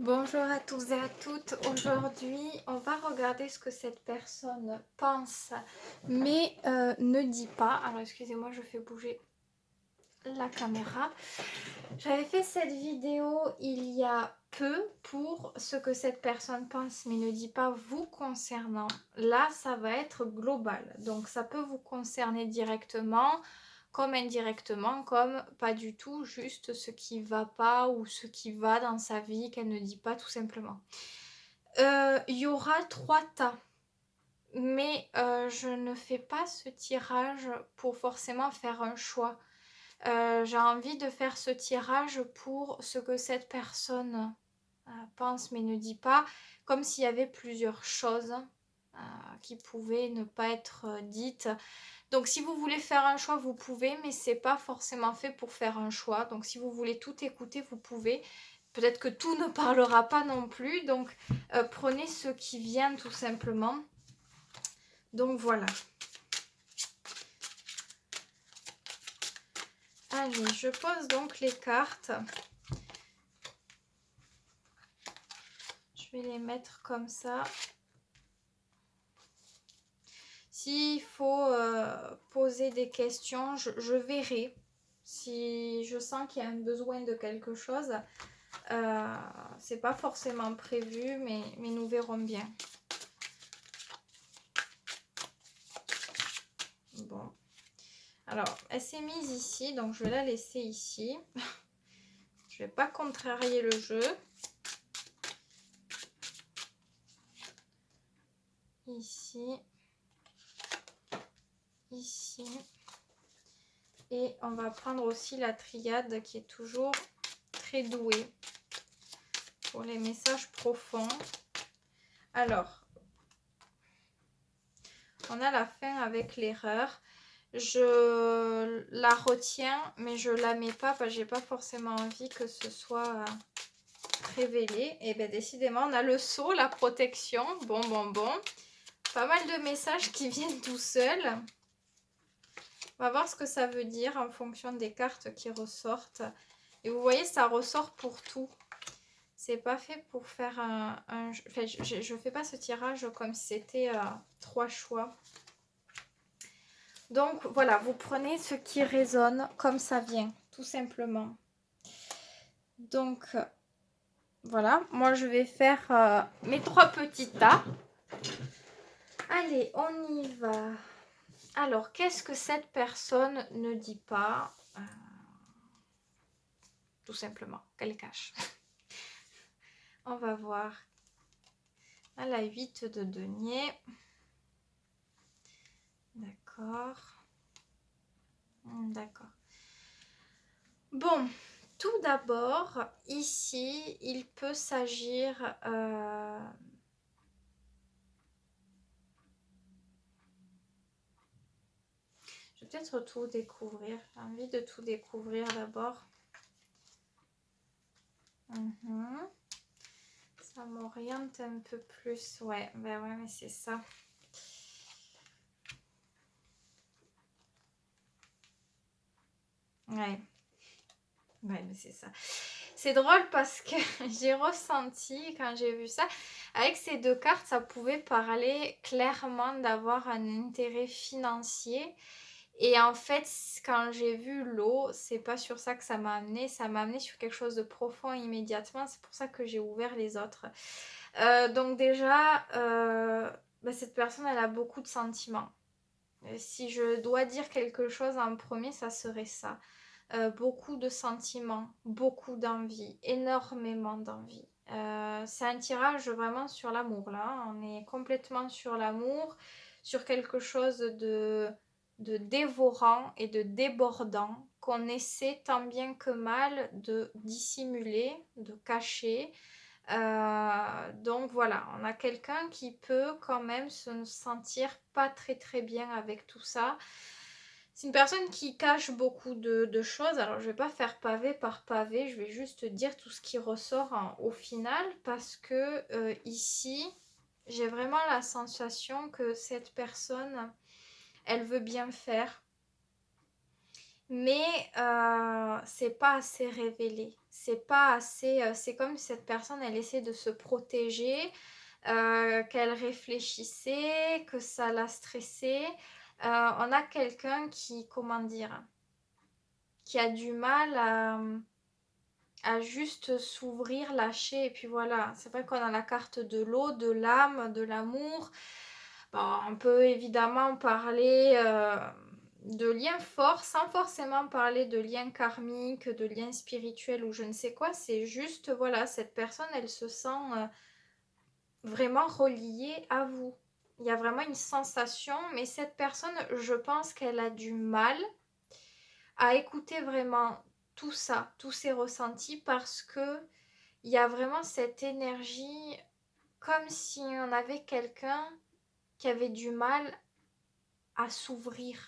Bonjour à tous et à toutes. Aujourd'hui, on va regarder ce que cette personne pense, mais ne dit pas. Alors, excusez-moi, je fais bouger la caméra. J'avais fait cette vidéo il y a peu pour ce que cette personne pense, mais ne dit pas vous concernant. Là, ça va être global. Donc, ça peut vous concerner directement, comme indirectement, comme pas du tout, juste ce qui va pas ou ce qui va dans sa vie qu'elle ne dit pas tout simplement. Il y aura 3 tas, mais je ne fais pas ce tirage pour forcément faire un choix. J'ai envie de faire ce tirage pour ce que cette personne pense mais ne dit pas, comme s'il y avait plusieurs choses qui pouvaient ne pas être dites. Donc si vous voulez faire un choix, vous pouvez, mais c'est pas forcément fait pour faire un choix. Donc si vous voulez tout écouter, vous pouvez. Peut-être que tout ne parlera pas non plus, donc prenez ce qui vient tout simplement. Donc voilà. Allez, je pose donc les cartes. Je vais les mettre comme ça. S'il faut poser des questions, je verrai. Si je sens qu'il y a un besoin de quelque chose, c'est pas forcément prévu, mais nous verrons bien. Bon. Alors, elle s'est mise ici, donc je vais la laisser ici. Je vais pas contrarier le jeu. Ici. Ici. Et on va prendre aussi la triade qui est toujours très douée pour les messages profonds. Alors, on a la fin avec l'erreur. Je la retiens, mais je la mets pas parce que j'ai pas forcément envie que ce soit révélé. Et bien décidément, on a le sceau, la protection. Bon. Pas mal de messages qui viennent tout seuls. On va voir ce que ça veut dire en fonction des cartes qui ressortent. Et vous voyez, ça ressort pour tout. C'est pas fait pour faire enfin, je fais pas ce tirage comme si c'était 3 choix. Donc voilà, vous prenez ce qui résonne comme ça vient, tout simplement. Donc voilà, moi je vais faire mes 3 petits tas. Allez, on y va. Alors, qu'est-ce que cette personne ne dit pas tout simplement, qu'elle cache. On va voir. À la 8 de denier. D'accord. D'accord. Bon, tout d'abord, ici, il peut s'agir... Je vais peut-être tout découvrir. J'ai envie de tout découvrir d'abord. Ça m'oriente un peu plus. Ouais, ben ouais, mais c'est ça. Ouais. Ouais, mais c'est ça. C'est drôle parce que j'ai ressenti, quand j'ai vu ça, avec ces 2 cartes, ça pouvait parler clairement d'avoir un intérêt financier. Et en fait, quand j'ai vu l'eau, c'est pas sur ça que ça m'a amené. Ça m'a amené sur quelque chose de profond immédiatement. C'est pour ça que j'ai ouvert les autres. Donc déjà, cette personne, elle a beaucoup de sentiments. Si je dois dire quelque chose en premier, ça serait ça. Beaucoup de sentiments, beaucoup d'envie, énormément d'envie. C'est un tirage vraiment sur l'amour là. On est complètement sur l'amour, sur quelque chose de dévorant et de débordant qu'on essaie tant bien que mal de dissimuler, de cacher. Donc voilà, on a quelqu'un qui peut quand même se sentir pas très bien avec tout ça. C'est une personne qui cache beaucoup de choses. Alors je vais pas faire pavé par pavé, je vais juste dire tout ce qui ressort au final parce que ici j'ai vraiment la sensation que cette personne elle veut bien faire mais c'est pas assez révélé. C'est pas assez. C'est comme si cette personne, elle essaie de se protéger, qu'elle réfléchissait, que ça la stressait. On a quelqu'un qui, comment dire, qui a du mal à juste s'ouvrir, lâcher, et puis voilà. C'est vrai qu'on a la carte de l'eau, de l'âme, de l'amour. Bon, on peut évidemment parler de liens forts sans forcément parler de liens karmiques, de liens spirituels ou je ne sais quoi. C'est juste, voilà, cette personne, elle se sent vraiment reliée à vous. Il y a vraiment une sensation, mais cette personne, je pense qu'elle a du mal à écouter vraiment tout ça, tous ses ressentis, parce que il y a vraiment cette énergie comme si on avait quelqu'un qui avait du mal à s'ouvrir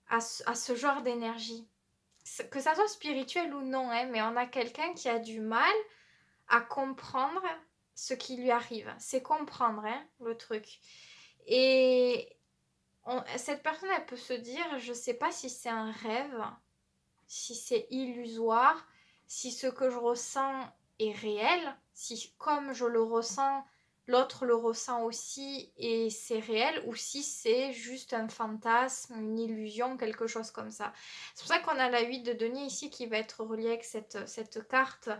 à ce genre d'énergie. Que ça soit spirituel ou non, hein, mais on a quelqu'un qui a du mal à comprendre ce qui lui arrive. C'est comprendre hein, le truc. Et cette personne, elle peut se dire, je sais pas si c'est un rêve, si c'est illusoire, si ce que je ressens est réel, si comme je le ressens, l'autre le ressent aussi et c'est réel, ou si c'est juste un fantasme, une illusion, quelque chose comme ça. C'est pour ça qu'on a la 8 de denier ici qui va être reliée avec cette carte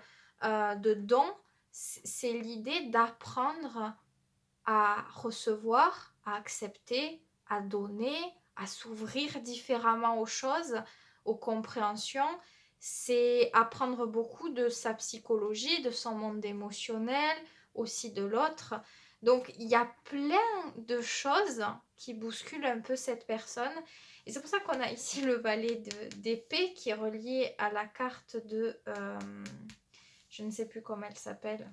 de don. C'est l'idée d'apprendre à recevoir, à accepter, à donner, à s'ouvrir différemment aux choses, aux compréhensions. C'est apprendre beaucoup de sa psychologie, de son monde émotionnel, aussi de l'autre. Donc il y a plein de choses qui bousculent un peu cette personne. Et c'est pour ça qu'on a ici le valet d'épée qui est relié à la carte de... je ne sais plus comment elle s'appelle.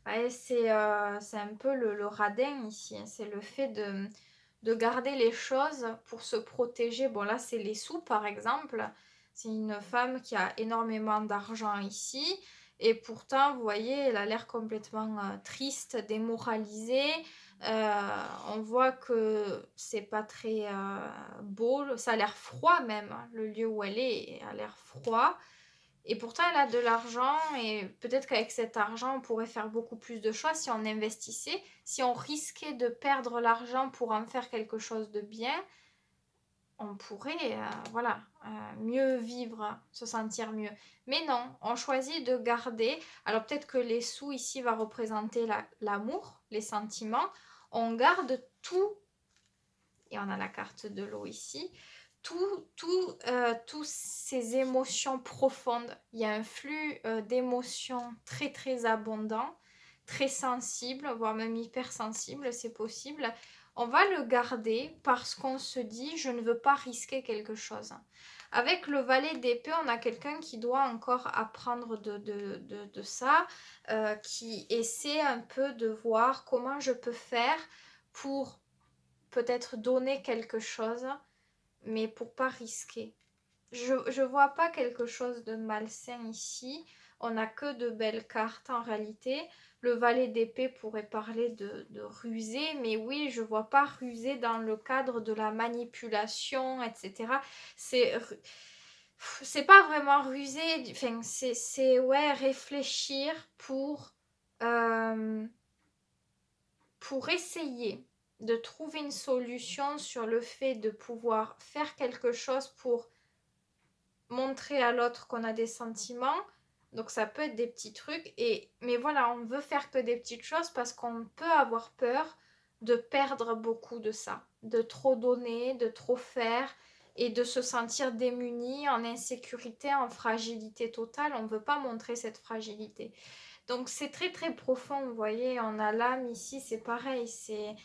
Ouais, c'est un peu le radin ici, hein. C'est le fait de garder les choses pour se protéger. Bon, là, c'est les sous, par exemple. C'est une femme qui a énormément d'argent ici. Et pourtant, vous voyez, elle a l'air complètement triste, démoralisée. On voit que c'est pas très beau. Ça a l'air froid même, hein. Le lieu où elle est a l'air froid. Et pourtant, elle a de l'argent et peut-être qu'avec cet argent, on pourrait faire beaucoup plus de choses si on investissait, si on risquait de perdre l'argent pour en faire quelque chose de bien, on pourrait voilà, mieux vivre, se sentir mieux. Mais non, on choisit de garder. Alors peut-être que les sous ici va représenter l'amour, les sentiments. On garde tout, et on a la carte de l'eau ici, tous ces émotions profondes. Il y a un flux d'émotions très très abondant, très sensible, voire même hypersensible, c'est possible. On va le garder parce qu'on se dit je ne veux pas risquer quelque chose. Avec le valet d'épée, on a quelqu'un qui doit encore apprendre de ça, qui essaie un peu de voir comment je peux faire pour peut-être donner quelque chose, mais pour pas risquer. Je vois pas quelque chose de malsain ici. On n'a que de belles cartes en réalité. Le valet d'épée pourrait parler de ruser, mais oui, je vois pas ruser dans le cadre de la manipulation, etc. C'est pas vraiment ruser, enfin, c'est ouais, réfléchir euh, pour essayer de trouver une solution sur le fait de pouvoir faire quelque chose pour montrer à l'autre qu'on a des sentiments. Donc ça peut être des petits trucs, mais voilà, on veut faire que des petites choses parce qu'on peut avoir peur de perdre beaucoup de ça, de trop donner, de trop faire et de se sentir démuni, en insécurité, en fragilité totale. On ne veut pas montrer cette fragilité. Donc c'est très très profond, vous voyez, on a l'âme ici, c'est pareil, c'est...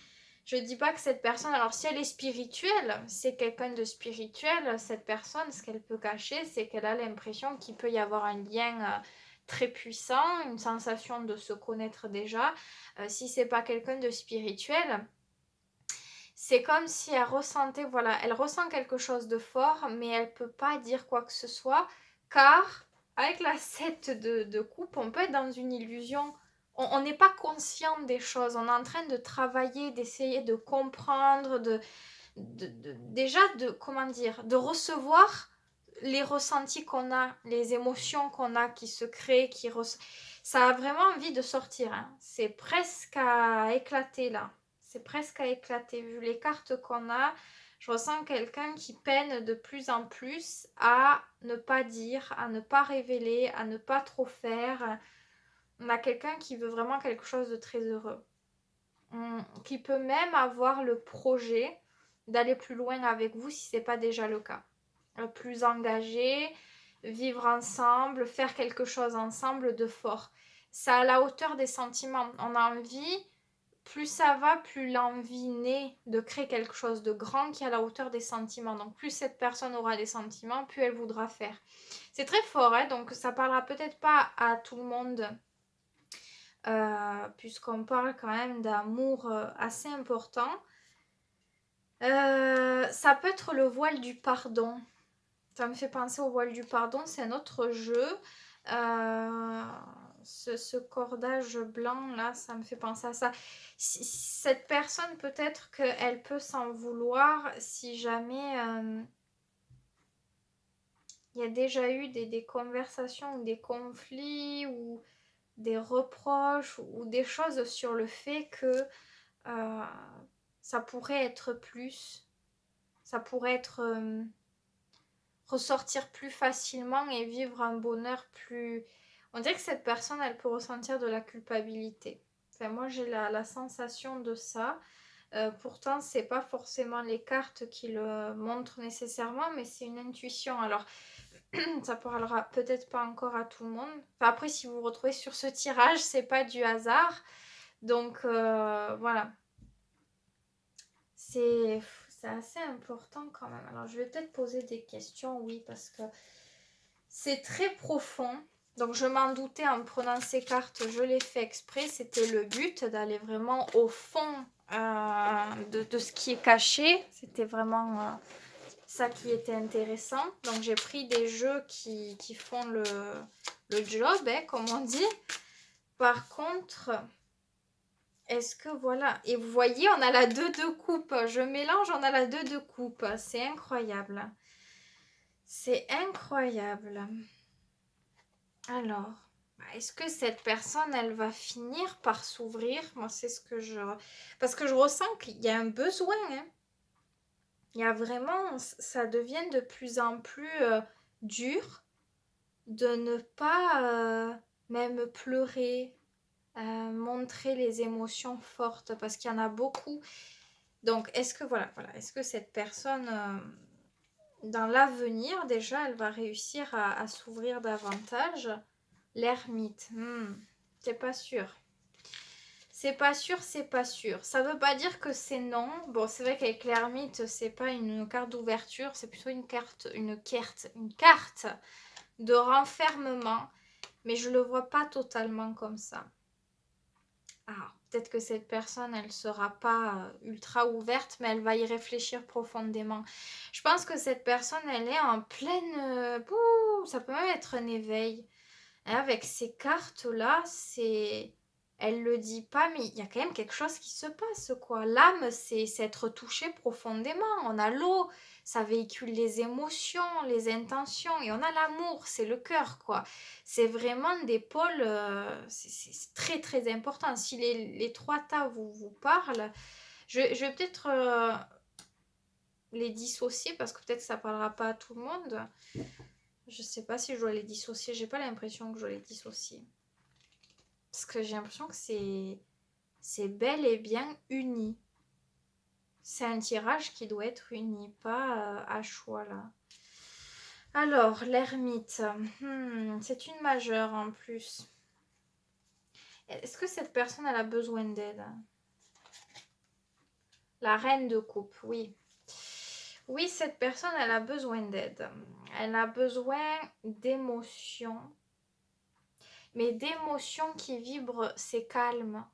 Je dis pas que cette personne, alors si elle est spirituelle, c'est quelqu'un de spirituel, cette personne, ce qu'elle peut cacher, c'est qu'elle a l'impression qu'il peut y avoir un lien très puissant, une sensation de se connaître déjà. Si c'est pas quelqu'un de spirituel, c'est comme si elle ressentait, voilà, elle ressent quelque chose de fort, mais elle peut pas dire quoi que ce soit, car avec la 7 de coupe, on peut être dans une illusion. On n'est pas conscient des choses, on est en train de travailler, d'essayer de comprendre, déjà comment dire, de recevoir les ressentis qu'on a, les émotions qu'on a qui se créent, ça a vraiment envie de sortir. Hein. C'est presque à éclater là. C'est presque à éclater. Vu les cartes qu'on a, je ressens quelqu'un qui peine de plus en plus à ne pas dire, à ne pas révéler, à ne pas trop faire. On a quelqu'un qui veut vraiment quelque chose de très heureux. Qui peut même avoir le projet d'aller plus loin avec vous si ce n'est pas déjà le cas. Plus engagé, vivre ensemble, faire quelque chose ensemble de fort. C'est à la hauteur des sentiments. On a envie, plus ça va, plus l'envie naît de créer quelque chose de grand qui est à la hauteur des sentiments. Donc plus cette personne aura des sentiments, plus elle voudra faire. C'est très fort, hein, donc ça parlera peut-être pas à tout le monde. Puisqu'on parle quand même d'amour assez important. Ça peut être le voile du pardon. Ça me fait penser au voile du pardon, c'est un autre jeu. Ce cordage blanc là, ça me fait penser à ça. Cette personne, peut-être qu'elle peut s'en vouloir si jamais il y a déjà eu des conversations ou des conflits ou des reproches ou des choses sur le fait que ça pourrait être plus, ça pourrait être ressortir plus facilement et vivre un bonheur plus... On dirait que cette personne, elle peut ressentir de la culpabilité. Enfin, moi, j'ai la sensation de ça. Pourtant, c'est pas forcément les cartes qui le montrent nécessairement, mais c'est une intuition. Alors, ça parlera peut-être pas encore à tout le monde. Enfin, après, si vous vous retrouvez sur ce tirage, c'est pas du hasard. Donc, voilà. C'est assez important quand même. Alors, je vais peut-être poser des questions, oui, parce que c'est très profond. Donc, je m'en doutais en prenant ces cartes, je l'ai fait exprès. C'était le but d'aller vraiment au fond de ce qui est caché. C'était vraiment ça qui était intéressant. Donc, j'ai pris des jeux qui font le job, hein, comme on dit. Par contre... Est-ce que voilà, et vous voyez, on a la 2 de coupe. Je mélange, on a la 2 de coupe. C'est incroyable. C'est incroyable. Alors, est-ce que cette personne, elle va finir par s'ouvrir? Moi, c'est ce que je... Parce que je ressens qu'il y a un besoin. Hein. Il y a vraiment... Ça devient de plus en plus dur de ne pas même pleurer, montrer les émotions fortes parce qu'il y en a beaucoup. Donc, est-ce que est-ce que cette personne, dans l'avenir, déjà, elle va réussir à s'ouvrir davantage? L'ermite, c'est pas sûr. C'est pas sûr, c'est pas sûr. Ça veut pas dire que c'est non. Bon, c'est vrai qu'avec l'ermite, c'est pas une carte d'ouverture, c'est plutôt une carte de renfermement. Mais je le vois pas totalement comme ça. Ah, peut-être que cette personne, elle sera pas ultra ouverte, mais elle va y réfléchir profondément. Je pense que cette personne, elle est en pleine... ça peut même être un éveil. Et avec ces cartes-là, c'est... Elle le dit pas, mais il y a quand même quelque chose qui se passe, quoi. L'âme, c'est être touché profondément. On a l'eau, ça véhicule les émotions, les intentions, et on a l'amour, c'est le cœur, quoi. C'est vraiment des pôles, c'est très très important. Si les trois tas vous parlent, je vais peut-être les dissocier, parce que peut-être que ça parlera pas à tout le monde. Je sais pas si je dois les dissocier, j'ai pas l'impression que je dois les dissocier. Parce que j'ai l'impression que c'est bel et bien uni. C'est un tirage qui doit être uni, pas à choix là. Alors, l'ermite, c'est une majeure en plus. Est-ce que cette personne elle a besoin d'aide? La reine de coupe, oui. Oui, cette personne elle a besoin d'aide. Elle a besoin d'émotions. Mais d'émotions qui vibrent, c'est calme.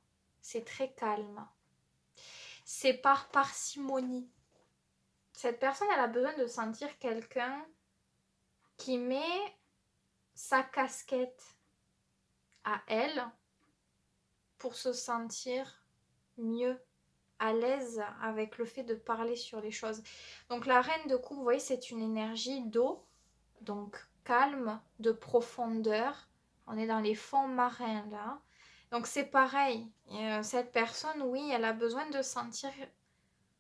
C'est très calme. C'est par parcimonie. Cette personne, elle a besoin de sentir quelqu'un qui met sa casquette à elle pour se sentir mieux à l'aise avec le fait de parler sur les choses. Donc la reine de coupe, vous voyez, c'est une énergie d'eau, donc calme, de profondeur. On est dans les fonds marins là. Donc c'est pareil, cette personne, oui, elle a besoin de sentir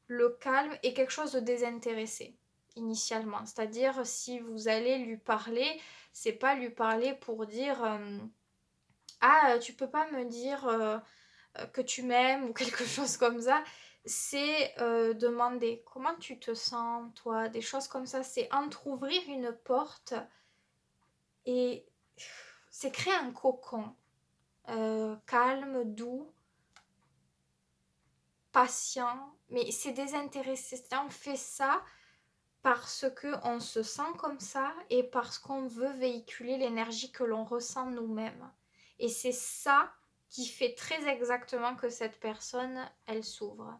le calme et quelque chose de désintéressé initialement. C'est-à-dire si vous allez lui parler, c'est pas lui parler pour dire ah tu peux pas me dire que tu m'aimes ou quelque chose comme ça. C'est demander comment tu te sens toi, des choses comme ça. C'est entrouvrir une porte et c'est créer un cocon calme, doux, patient, mais c'est désintéressé. On fait ça parce qu'on se sent comme ça et parce qu'on veut véhiculer l'énergie que l'on ressent nous-mêmes. Et c'est ça qui fait très exactement que cette personne, elle s'ouvre.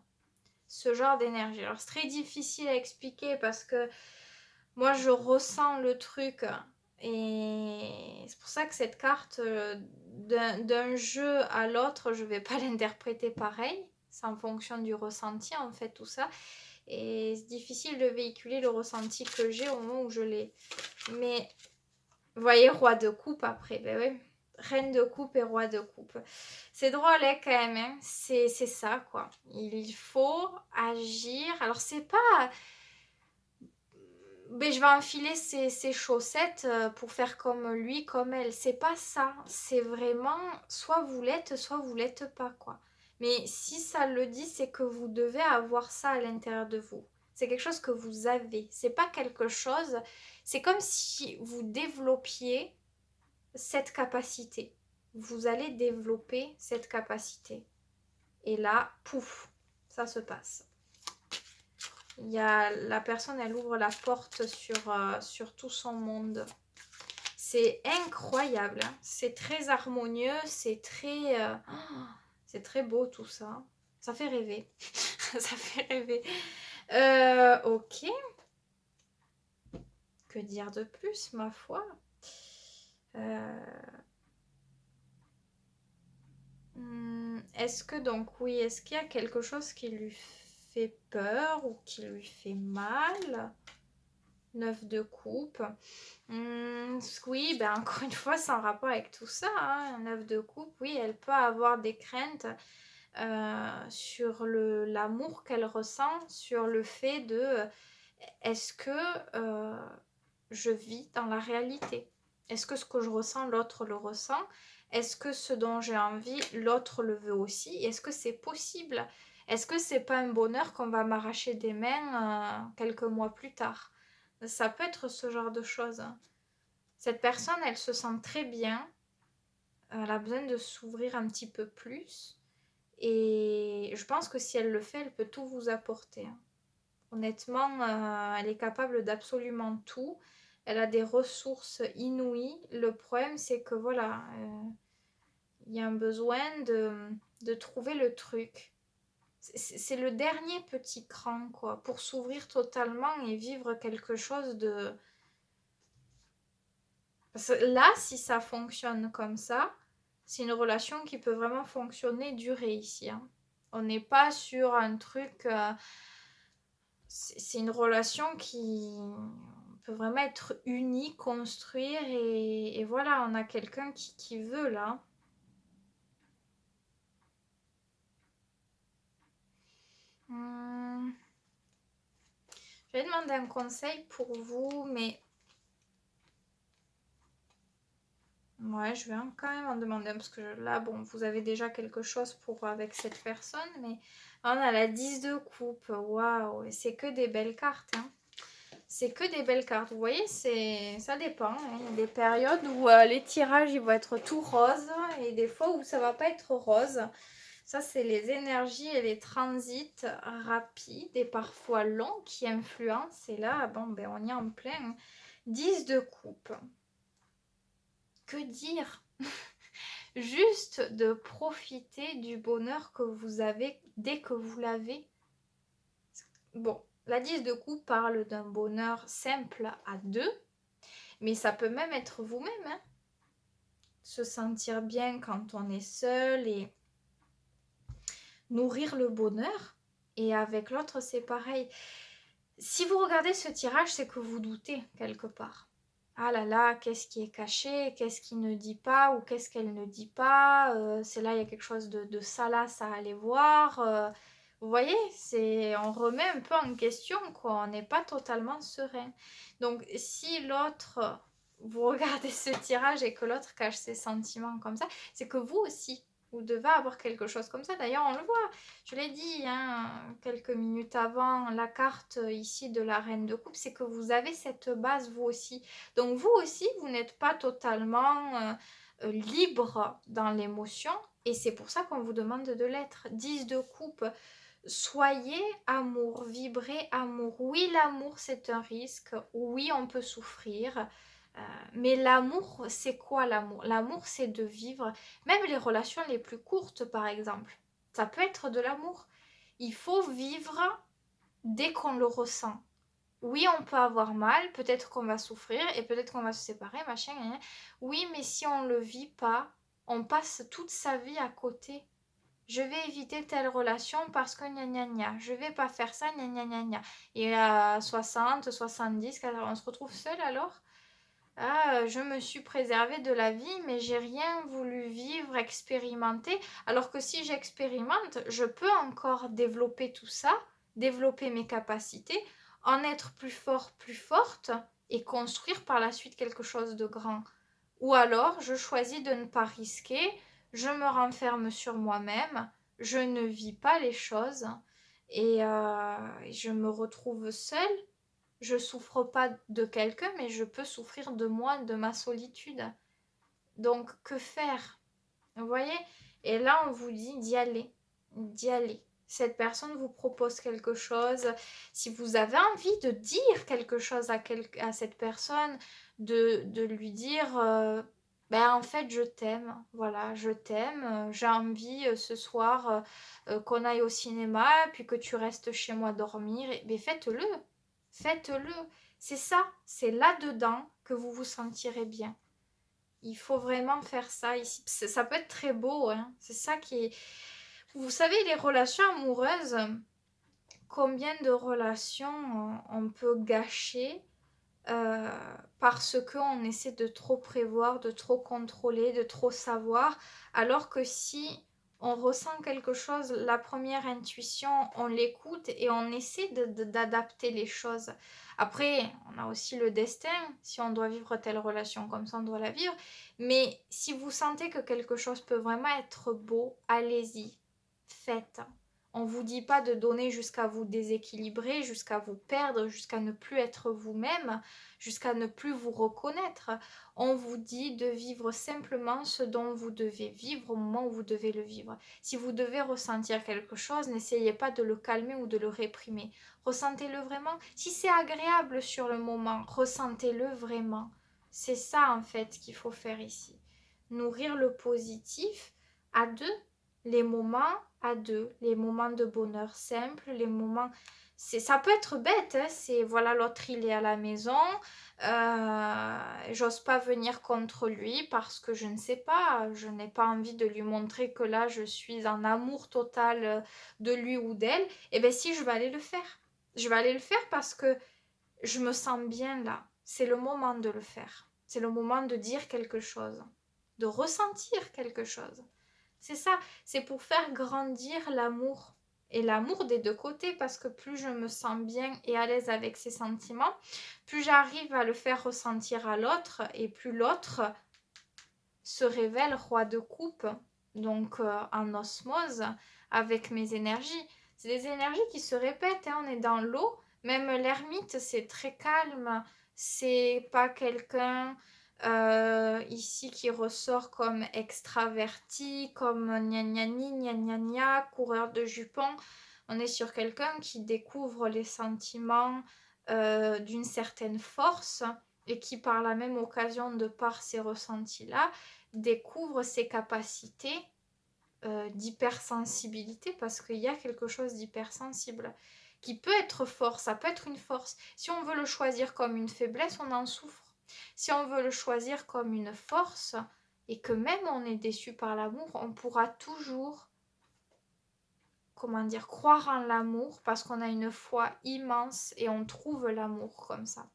Ce genre d'énergie. Alors c'est très difficile à expliquer parce que moi je ressens le truc et c'est pour ça que cette carte d'un jeu à l'autre, je vais pas l'interpréter pareil. C'est en fonction du ressenti en fait tout ça. Et c'est difficile de véhiculer le ressenti que j'ai au moment où je l'ai. Mais, vous voyez, roi de coupe après, ben oui. Reine de coupe et roi de coupe. C'est drôle hein, quand même, hein. C'est ça quoi. Il faut agir. Alors c'est pas... Ben, je vais enfiler ses chaussettes pour faire comme lui, comme elle. C'est pas ça. C'est vraiment soit vous l'êtes pas quoi. Mais si ça le dit, c'est que vous devez avoir ça à l'intérieur de vous. C'est quelque chose que vous avez. C'est pas quelque chose. C'est comme si vous développiez cette capacité. Vous allez développer cette capacité. Et là, pouf, ça se passe. Il y a la personne, elle ouvre la porte sur tout son monde. C'est incroyable. Hein. C'est très harmonieux. C'est très beau tout ça. Ça fait rêver. Ça fait rêver. Ok. Que dire de plus, ma foi Est-ce que donc, oui, est-ce qu'il y a quelque chose qui lui fait peur ou qui lui fait mal 9 de coupe. Oui, ben encore une fois, c'est en rapport avec tout ça. Hein. 9 de coupe, oui, elle peut avoir des craintes sur l'amour qu'elle ressent, sur le fait de est-ce que je vis dans la réalité? Est-ce que ce que je ressens, l'autre le ressent? Est-ce que ce dont j'ai envie, l'autre le veut aussi? Est-ce que c'est possible? Est-ce que c'est pas un bonheur qu'on va m'arracher des mains quelques mois plus tard? Ça peut être ce genre de choses. Cette personne, elle se sent très bien. Elle a besoin de s'ouvrir un petit peu plus. Et je pense que si elle le fait, elle peut tout vous apporter. Honnêtement, elle est capable d'absolument tout. Elle a des ressources inouïes. Le problème, c'est que voilà, il y a un besoin de trouver le truc. C'est le dernier petit cran, quoi, pour s'ouvrir totalement et vivre quelque chose de... Parce que là, si ça fonctionne comme ça, c'est une relation qui peut vraiment fonctionner, durer ici. Hein. On n'est pas sur un truc... c'est une relation qui peut vraiment être unie, construire et voilà, on a quelqu'un qui veut là. Je vais demander un conseil pour vous, mais ouais, je vais quand même en demander un parce que là, bon, vous avez déjà quelque chose pour avec cette personne, mais on a la 10 de coupe, waouh, c'est que des belles cartes, hein. C'est que des belles cartes. Vous voyez, ça dépend. Hein. Il y a des périodes où les tirages ils vont être tout roses et des fois où ça va pas être rose. Ça, c'est les énergies et les transits rapides et parfois longs qui influencent. Et là, bon, ben, on y est en plein. 10 de coupe. Que dire? Juste de profiter du bonheur que vous avez dès que vous l'avez. Bon, la 10 de coupe parle d'un bonheur simple à deux, mais ça peut même être vous-même. Hein. Se sentir bien quand on est seul et nourrir le bonheur. Et avec l'autre, c'est pareil. Si vous regardez ce tirage, c'est que vous doutez quelque part. Ah là là, qu'est-ce qui est caché, qu'est-ce qu'il ne dit pas ou qu'est-ce qu'elle ne dit pas, c'est là, il y a quelque chose de salace à aller voir. Vous voyez, on remet un peu en question, quoi. On n'est pas totalement serein. Donc, si l'autre, vous regardez ce tirage et que l'autre cache ses sentiments comme ça, c'est que vous aussi, vous devez avoir quelque chose comme ça. D'ailleurs, on le voit. Je l'ai dit quelques minutes avant, la carte ici de la reine de coupe, c'est que vous avez cette base vous aussi. Donc vous aussi, vous n'êtes pas totalement libre dans l'émotion et c'est pour ça qu'on vous demande de l'être. 10 de coupe, soyez amour, vibrez amour. Oui, l'amour c'est un risque, oui, on peut souffrir. Mais l'amour, c'est quoi l'amour? L'amour, c'est de vivre, même les relations les plus courtes, par exemple. Ça peut être de l'amour. Il faut vivre dès qu'on le ressent. Oui, on peut avoir mal, peut-être qu'on va souffrir et peut-être qu'on va se séparer, machin. Oui, mais si on ne le vit pas, on passe toute sa vie à côté. Je vais éviter telle relation parce que gna gna gna. Je vais pas faire ça, gna gna gna gna. Et à 60, 70, 80, on se retrouve seul alors? Ah, je me suis préservée de la vie, mais j'ai rien voulu vivre, expérimenter. Alors que si j'expérimente, je peux encore développer tout ça, développer mes capacités, en être plus fort, plus forte et construire par la suite quelque chose de grand. Ou alors, je choisis de ne pas risquer, je me renferme sur moi-même, je ne vis pas les choses et je me retrouve seule. Je souffre pas de quelqu'un, mais je peux souffrir de moi, de ma solitude. Donc, que faire? Vous voyez? Et là, on vous dit d'y aller, d'y aller. Cette personne vous propose quelque chose. Si vous avez envie de dire quelque chose à cette personne, de lui dire, ben en fait, je t'aime. Voilà, je t'aime. J'ai envie ce soir qu'on aille au cinéma, puis que tu restes chez moi dormir. Mais faites-le. Faites-le. C'est ça. C'est là-dedans que vous vous sentirez bien. Il faut vraiment faire ça ici. Ça peut être très beau, hein. C'est ça qui est... Vous savez, les relations amoureuses, combien de relations on peut gâcher euh, parce qu'on essaie de trop prévoir, de trop contrôler, de trop savoir, alors que si on ressent quelque chose, la première intuition, on l'écoute et on essaie d'adapter les choses. Après, on a aussi le destin, si on doit vivre telle relation comme ça, on doit la vivre, mais si vous sentez que quelque chose peut vraiment être beau, allez-y, faites. On ne vous dit pas de donner jusqu'à vous déséquilibrer, jusqu'à vous perdre, jusqu'à ne plus être vous-même, jusqu'à ne plus vous reconnaître. On vous dit de vivre simplement ce dont vous devez vivre au moment où vous devez le vivre. Si vous devez ressentir quelque chose, n'essayez pas de le calmer ou de le réprimer. Ressentez-le vraiment. Si c'est agréable sur le moment, ressentez-le vraiment. C'est ça en fait qu'il faut faire ici. Nourrir le positif à deux, les moments à deux, les moments de bonheur simple, les moments... Ça peut être bête, hein, c'est voilà, l'autre il est à la maison, j'ose pas venir contre lui parce que je ne sais pas, je n'ai pas envie de lui montrer que là je suis en amour total de lui ou d'elle. Et bien si, je vais aller le faire. Je vais aller le faire parce que je me sens bien là. C'est le moment de le faire. C'est le moment de dire quelque chose, de ressentir quelque chose. C'est ça, c'est pour faire grandir l'amour. Et l'amour des deux côtés, parce que plus je me sens bien et à l'aise avec ces sentiments, plus j'arrive à le faire ressentir à l'autre, et plus l'autre se révèle roi de coupe, donc en osmose avec mes énergies. C'est des énergies qui se répètent, hein. On est dans l'eau, même l'ermite c'est très calme, c'est pas quelqu'un ici qui ressort comme extraverti, comme gna gna ni, gna gna gna, coureur de jupons. On est sur quelqu'un qui découvre les sentiments d'une certaine force et qui par la même occasion, de par ces ressentis-là, découvre ses capacités d'hypersensibilité, parce qu'il y a quelque chose d'hypersensible qui peut être fort, ça peut être une force. Si on veut le choisir comme une faiblesse, on en souffre. Si on veut le choisir comme une force, et que même on est déçu par l'amour, on pourra toujours comment dire, croire en l'amour parce qu'on a une foi immense et on trouve l'amour comme ça.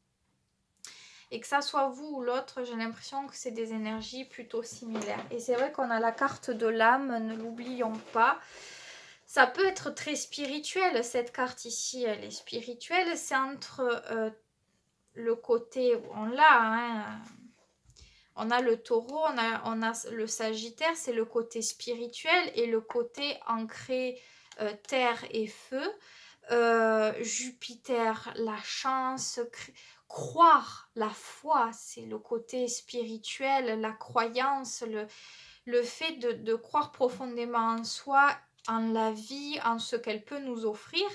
Et que ça soit vous ou l'autre, j'ai l'impression que c'est des énergies plutôt similaires. Et c'est vrai qu'on a la carte de l'âme, ne l'oublions pas. Ça peut être très spirituel, cette carte ici, elle est spirituelle. C'est entre le côté, on l'a, hein, on a le taureau, on a le sagittaire, c'est le côté spirituel et le côté ancré terre et feu. Jupiter, la chance, croire, la foi, c'est le côté spirituel, la croyance, le fait de croire profondément en soi, en la vie, en ce qu'elle peut nous offrir.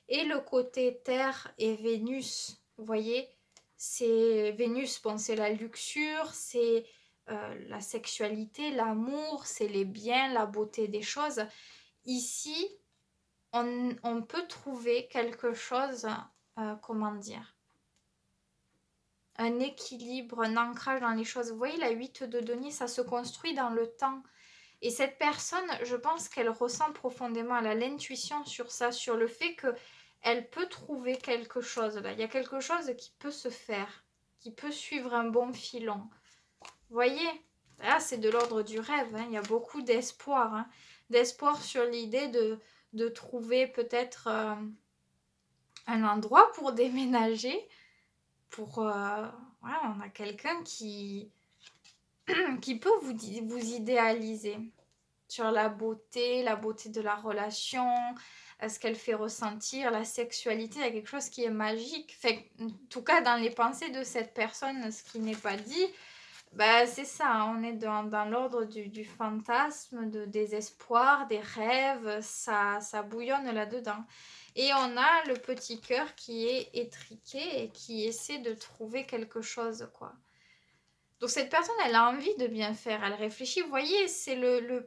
Et le côté terre et Vénus, vous voyez, c'est Vénus, bon, c'est la luxure, c'est la sexualité, l'amour, c'est les biens, la beauté des choses. Ici, on peut trouver quelque chose, comment dire, un équilibre, un ancrage dans les choses. Vous voyez, la 8 de denier, ça se construit dans le temps. Et cette personne, je pense qu'elle ressent profondément, elle a l'intuition sur ça, sur le fait qu'elle peut trouver quelque chose là. Il y a quelque chose qui peut se faire, qui peut suivre un bon filon. Vous voyez, là c'est de l'ordre du rêve, hein. Il y a beaucoup d'espoir, hein. D'espoir sur l'idée de trouver peut-être un endroit pour déménager. Ouais, on a quelqu'un qui peut vous idéaliser sur la beauté de la relation, ce qu'elle fait ressentir, la sexualité, il y a quelque chose qui est magique. Fait, en tout cas, dans les pensées de cette personne, ce qui n'est pas dit, bah, c'est ça, hein, on est dans l'ordre du fantasme, de désespoir, des rêves, ça bouillonne là-dedans. Et on a le petit cœur qui est étriqué et qui essaie de trouver quelque chose, quoi. Donc cette personne, elle a envie de bien faire, elle réfléchit. Vous voyez, c'est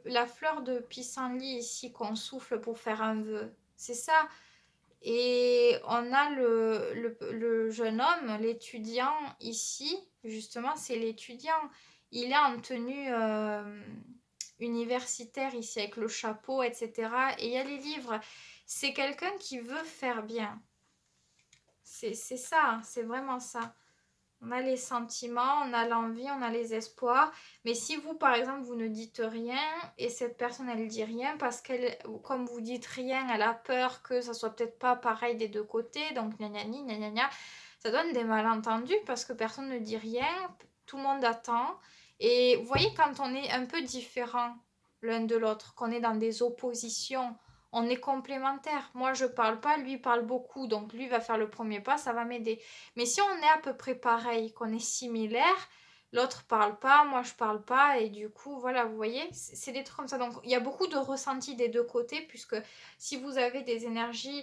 la fleur de pissenlit ici qu'on souffle pour faire un vœu. C'est ça. Et on a le jeune homme, l'étudiant ici, justement, c'est l'étudiant. Il est en tenue universitaire ici, avec le chapeau, etc. Et il y a les livres. C'est quelqu'un qui veut faire bien. C'est ça, c'est vraiment ça. On a les sentiments, on a l'envie, on a les espoirs. Mais si vous, par exemple, vous ne dites rien et cette personne, elle dit rien parce qu'elle, comme vous dites rien, elle a peur que ça soit peut-être pas pareil des deux côtés. Donc, gna gna gna gna gna. Ça donne des malentendus parce que personne ne dit rien. Tout le monde attend. Et vous voyez, quand on est un peu différent l'un de l'autre, qu'on est dans des oppositions, on est complémentaires. Moi, je parle pas, lui parle beaucoup. Donc, lui va faire le premier pas, ça va m'aider. Mais si on est à peu près pareil, qu'on est similaire, l'autre parle pas, moi je parle pas, et du coup, voilà, vous voyez, c'est des trucs comme ça. Donc, il y a beaucoup de ressentis des deux côtés, puisque si vous avez des énergies,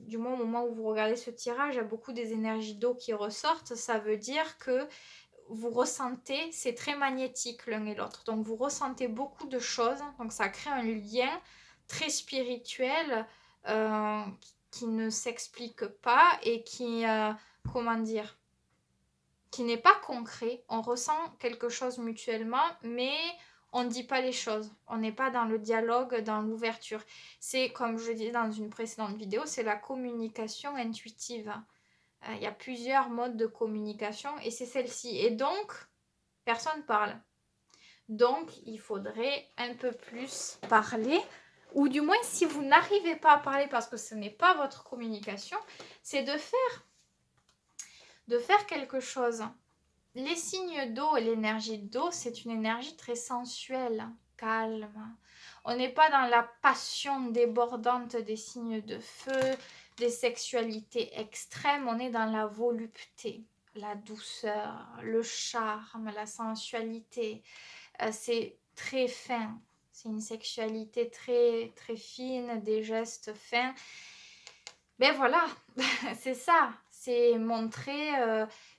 du moment où vous regardez ce tirage, il y a beaucoup des énergies d'eau qui ressortent, ça veut dire que vous ressentez, c'est très magnétique l'un et l'autre. Donc, vous ressentez beaucoup de choses, donc ça crée un lien très spirituel qui ne s'explique pas et qui, comment dire, qui n'est pas concret. On ressent quelque chose mutuellement, mais on ne dit pas les choses. On n'est pas dans le dialogue, dans l'ouverture. C'est, comme je disais dans une précédente vidéo, c'est la communication intuitive. Il y a plusieurs modes de communication et c'est celle-ci. Et donc, personne parle. Donc, il faudrait un peu plus parler. Ou du moins, si vous n'arrivez pas à parler parce que ce n'est pas votre communication, c'est de faire quelque chose. Les signes d'eau et l'énergie d'eau, c'est une énergie très sensuelle, calme. On n'est pas dans la passion débordante des signes de feu, des sexualités extrêmes, on est dans la volupté, la douceur, le charme, la sensualité. C'est très fin, c'est une sexualité très, très fine, des gestes fins. Ben voilà, c'est ça, c'est montrer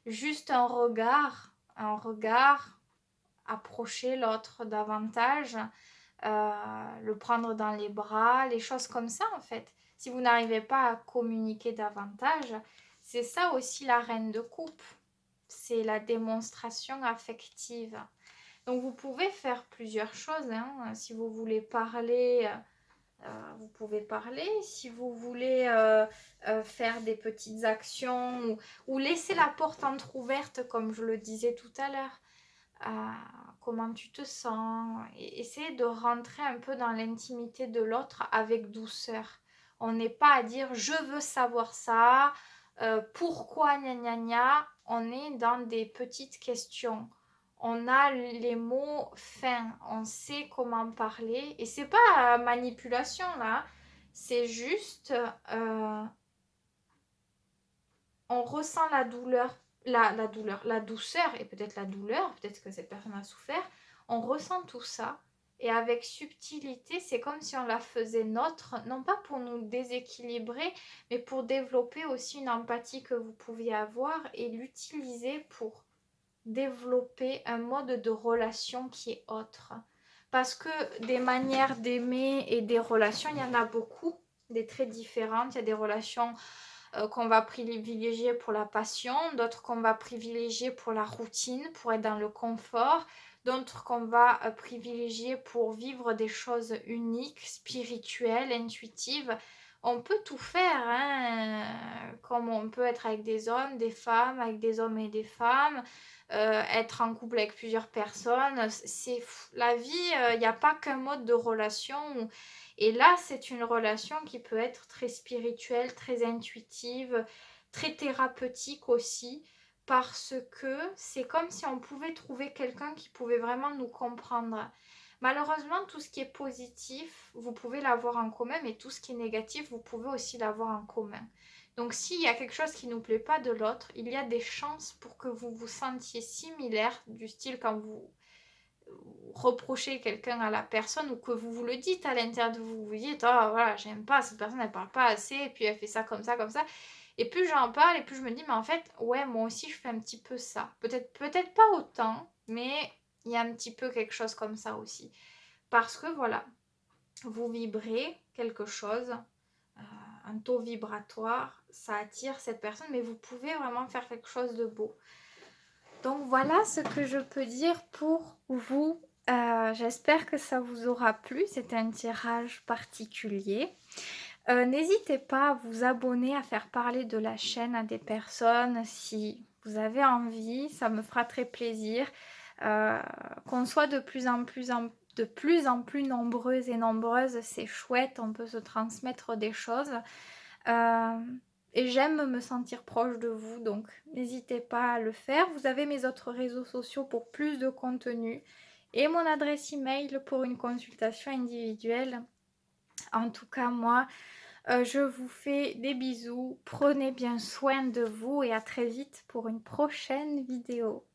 juste un regard, approcher l'autre davantage, le prendre dans les bras, les choses comme ça en fait. Si vous n'arrivez pas à communiquer davantage, c'est ça aussi la reine de coupe, c'est la démonstration affective. Donc vous pouvez faire plusieurs choses, hein. Si vous voulez parler vous pouvez parler. Si vous voulez faire des petites actions ou laisser la porte entrouverte, comme je le disais tout à l'heure, comment tu te sens, et essayer de rentrer un peu dans l'intimité de l'autre avec douceur. On n'est pas à dire je veux savoir ça, pourquoi gna gna gna. On est dans des petites questions. On a les mots fins, on sait comment parler, et c'est pas manipulation là, c'est juste on ressent la douleur, la douceur et peut-être la douleur, peut-être que cette personne a souffert, on ressent tout ça et avec subtilité, c'est comme si on la faisait nôtre, non pas pour nous déséquilibrer, mais pour développer aussi une empathie que vous pouviez avoir et l'utiliser pour développer un mode de relation qui est autre. Parce que des manières d'aimer et des relations, il y en a beaucoup, des traits différentes. Il y a des relations qu'on va privilégier pour la passion, d'autres qu'on va privilégier pour la routine, pour être dans le confort, d'autres qu'on va privilégier pour vivre des choses uniques, spirituelles, intuitives. On peut tout faire, hein, comme on peut être avec des hommes, des femmes, avec des hommes et des femmes, être en couple avec plusieurs personnes. C'est la vie, il n'y a pas qu'un mode de relation. Et là, c'est une relation qui peut être très spirituelle, très intuitive, très thérapeutique aussi, parce que c'est comme si on pouvait trouver quelqu'un qui pouvait vraiment nous comprendre. Malheureusement, tout ce qui est positif, vous pouvez l'avoir en commun, mais tout ce qui est négatif, vous pouvez aussi l'avoir en commun. Donc s'il y a quelque chose qui ne nous plaît pas de l'autre, il y a des chances pour que vous vous sentiez similaire, du style quand vous reprochez quelqu'un à la personne ou que vous vous le dites à l'intérieur de vous, vous dites oh voilà j'aime pas cette personne, elle parle pas assez et puis elle fait ça comme ça comme ça, et plus j'en parle et plus je me dis mais en fait ouais moi aussi je fais un petit peu ça, peut-être pas autant, mais il y a un petit peu quelque chose comme ça aussi, parce que voilà, vous vibrez quelque chose, un taux vibratoire, ça attire cette personne, mais vous pouvez vraiment faire quelque chose de beau. Donc voilà ce que je peux dire pour vous. J'espère que ça vous aura plu. C'était un tirage particulier. N'hésitez pas à vous abonner, à faire parler de la chaîne à des personnes si vous avez envie. Ça me fera très plaisir. Qu'on soit de plus en plus nombreuses et nombreuses, c'est chouette. On peut se transmettre des choses. Et j'aime me sentir proche de vous, donc n'hésitez pas à le faire. Vous avez mes autres réseaux sociaux pour plus de contenu et mon adresse email pour une consultation individuelle. En tout cas, moi, je vous fais des bisous. Prenez bien soin de vous et à très vite pour une prochaine vidéo.